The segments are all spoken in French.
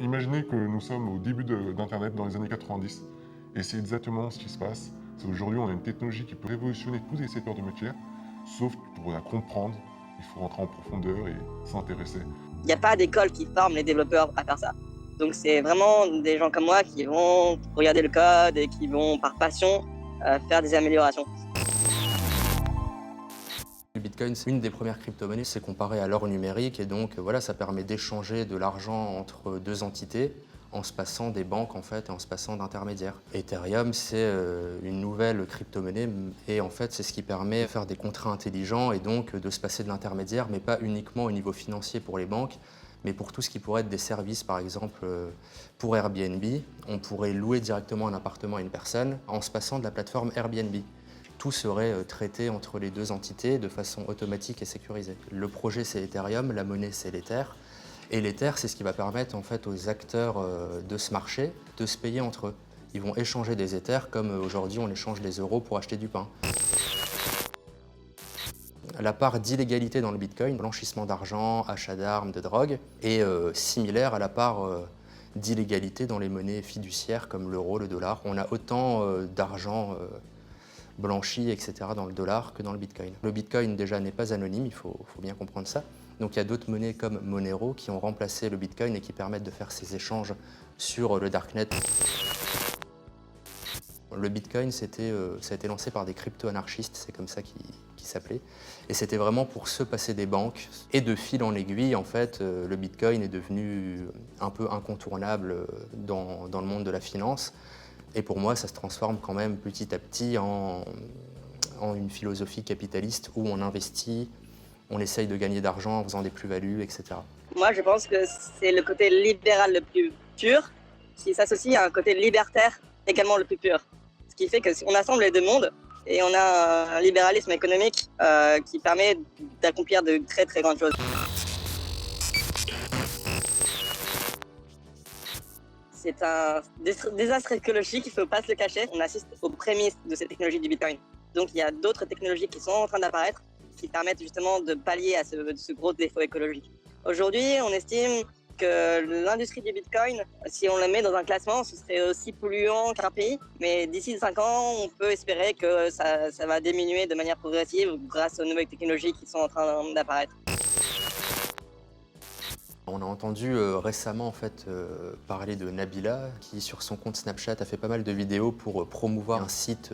Imaginez que nous sommes au début d'Internet dans les années 90, et c'est exactement ce qui se passe. C'est aujourd'hui, on a une technologie qui peut révolutionner tous les secteurs de métier, sauf que pour la comprendre, il faut rentrer en profondeur et s'intéresser. Il n'y a pas d'école qui forme les développeurs à faire ça. Donc c'est vraiment des gens comme moi qui vont regarder le code et qui vont par passion faire des améliorations. Le Bitcoin, c'est une des premières crypto-monnaies, c'est comparé à l'or numérique et donc voilà, ça permet d'échanger de l'argent entre deux entités en se passant des banques en fait et en se passant d'intermédiaires. Ethereum, c'est une nouvelle crypto-monnaie et en fait, c'est ce qui permet de faire des contrats intelligents et donc de se passer de l'intermédiaire, mais pas uniquement au niveau financier pour les banques, mais pour tout ce qui pourrait être des services, par exemple pour Airbnb, on pourrait louer directement un appartement à une personne en se passant de la plateforme Airbnb. Tout serait traité entre les deux entités de façon automatique et sécurisée. Le projet, c'est Ethereum, la monnaie, c'est l'Ether. Et l'Ether, c'est ce qui va permettre en fait, aux acteurs de ce marché de se payer entre eux. Ils vont échanger des Ethers comme aujourd'hui on échange des euros pour acheter du pain. La part d'illégalité dans le Bitcoin, blanchissement d'argent, achat d'armes, de drogue, est similaire à la part d'illégalité dans les monnaies fiduciaires comme l'euro, le dollar. On a autant d'argent blanchi, etc. dans le dollar que dans le Bitcoin. Le Bitcoin déjà n'est pas anonyme, il faut bien comprendre ça. Donc il y a d'autres monnaies comme Monero qui ont remplacé le Bitcoin et qui permettent de faire ces échanges sur le Darknet. Le Bitcoin, ça a été lancé par des crypto-anarchistes, c'est comme ça qu'ils s'appelaient. Et c'était vraiment pour se passer des banques. Et de fil en aiguille, en fait, le Bitcoin est devenu un peu incontournable dans le monde de la finance. Et pour moi, ça se transforme quand même petit à petit en une philosophie capitaliste où on investit, on essaye de gagner d'argent en faisant des plus-values, etc. Moi, je pense que c'est le côté libéral le plus pur qui s'associe à un côté libertaire également le plus pur. Ce qui fait que si on assemble les deux mondes et on a un libéralisme économique qui permet d'accomplir de très très grandes choses. C'est un désastre écologique, il ne faut pas se le cacher. On assiste aux prémices de cette technologie du Bitcoin. Donc il y a d'autres technologies qui sont en train d'apparaître qui permettent justement de pallier à ce gros défaut écologique. Aujourd'hui, on estime que l'industrie du Bitcoin, si on la met dans un classement, ce serait aussi polluant qu'un pays. Mais d'ici 5 ans, on peut espérer que ça va diminuer de manière progressive grâce aux nouvelles technologies qui sont en train d'apparaître. On a entendu récemment en fait, parler de Nabila qui sur son compte Snapchat a fait pas mal de vidéos pour promouvoir un site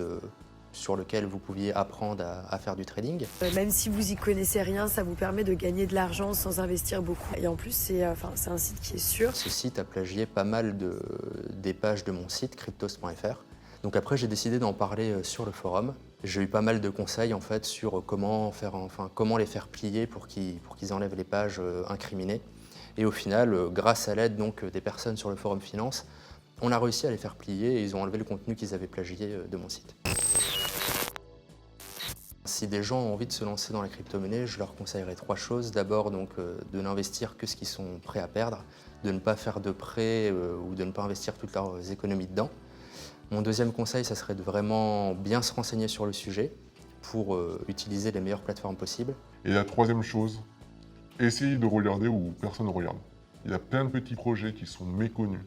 sur lequel vous pouviez apprendre à faire du trading. Même si vous y connaissez rien, ça vous permet de gagner de l'argent sans investir beaucoup. Et en plus, c'est un site qui est sûr. Ce site a plagié pas mal des pages de mon site, cryptos.fr. Donc après, j'ai décidé d'en parler sur le forum. J'ai eu pas mal de conseils en fait sur comment les faire plier pour qu'ils enlèvent les pages incriminées. Et au final, grâce à l'aide donc des personnes sur le forum finance, on a réussi à les faire plier et ils ont enlevé le contenu qu'ils avaient plagié de mon site. Si des gens ont envie de se lancer dans la crypto-monnaie, je leur conseillerais 3 choses. D'abord, donc, de n'investir que ce qu'ils sont prêts à perdre, de ne pas faire de prêts ou de ne pas investir toutes leurs économies dedans. Mon deuxième conseil, ça serait de vraiment bien se renseigner sur le sujet pour utiliser les meilleures plateformes possibles. Et la troisième chose, essayez de regarder où personne ne regarde. Il y a plein de petits projets qui sont méconnus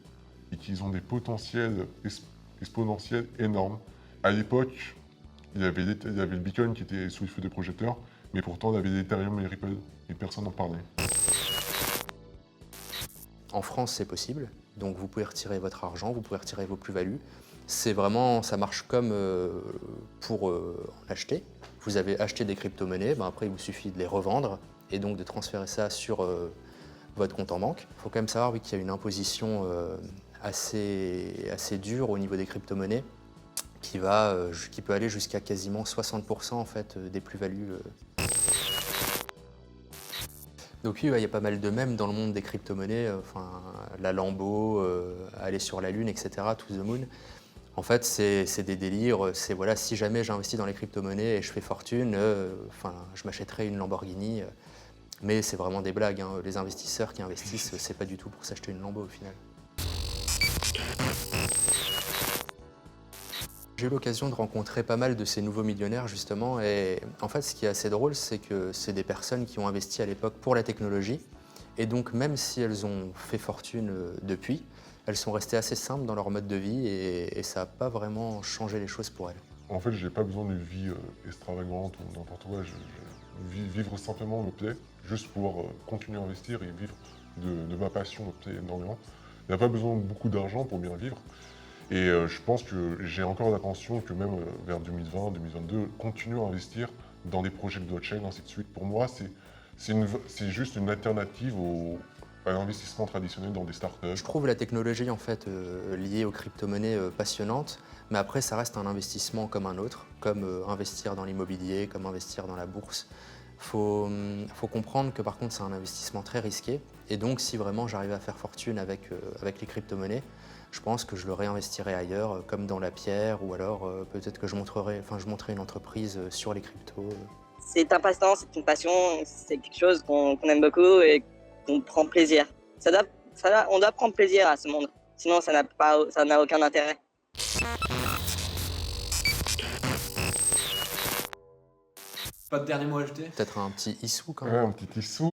et qui ont des potentiels exponentiels énormes. À l'époque, il y avait le Bitcoin qui était sous les feux des projecteurs, mais pourtant il y avait l'Ethereum et Ripple et personne n'en parlait. En France, c'est possible, donc vous pouvez retirer votre argent, vous pouvez retirer vos plus-values. C'est vraiment, ça marche comme pour en acheter. Vous avez acheté des crypto-monnaies, après il vous suffit de les revendre et donc de transférer ça sur votre compte en banque. Il faut quand même savoir qu'il y a une imposition assez dure au niveau des crypto-monnaies qui peut aller jusqu'à quasiment 60% en fait, des plus-values. Donc oui, il y a pas mal de mèmes dans le monde des crypto-monnaies, la Lambo, aller sur la Lune, etc., to the moon. En fait, c'est des délires, voilà, si jamais j'investis dans les crypto-monnaies et je fais fortune, je m'achèterai une Lamborghini. Mais c'est vraiment des blagues, hein. Les investisseurs qui investissent, c'est pas du tout pour s'acheter une Lambo au final. J'ai eu l'occasion de rencontrer pas mal de ces nouveaux millionnaires justement et en fait ce qui est assez drôle c'est que c'est des personnes qui ont investi à l'époque pour la technologie Et donc même si elles ont fait fortune depuis, elles sont restées assez simples dans leur mode de vie et ça n'a pas vraiment changé les choses pour elles. En fait, j'ai pas besoin d'une vie extravagante ou n'importe quoi. Vivre simplement me plaît, juste pouvoir continuer à investir et vivre de ma passion me plaît énormément. Il n'y a pas besoin de beaucoup d'argent pour bien vivre. Et je pense que j'ai encore l'intention que même vers 2020, 2022, continuer à investir dans des projets de blockchain, ainsi de suite. Pour moi, c'est juste une alternative à l'investissement traditionnel dans des startups. Je trouve la technologie en fait liée aux crypto-monnaies passionnante, mais après ça reste un investissement comme un autre, comme investir dans l'immobilier, comme investir dans la bourse. Faut comprendre que par contre c'est un investissement très risqué, et donc si vraiment j'arrivais à faire fortune avec les crypto-monnaies, je pense que je le réinvestirais ailleurs, comme dans la pierre, ou alors peut-être que je montrerais une entreprise sur les cryptos. C'est un passe-temps, c'est une passion, c'est quelque chose qu'on aime beaucoup et qu'on prend plaisir. On doit prendre plaisir à ce monde, sinon ça n'a aucun intérêt. Pas de dernier mot à ajouter? Peut-être un petit issou quand Ouais, même. un petit issou.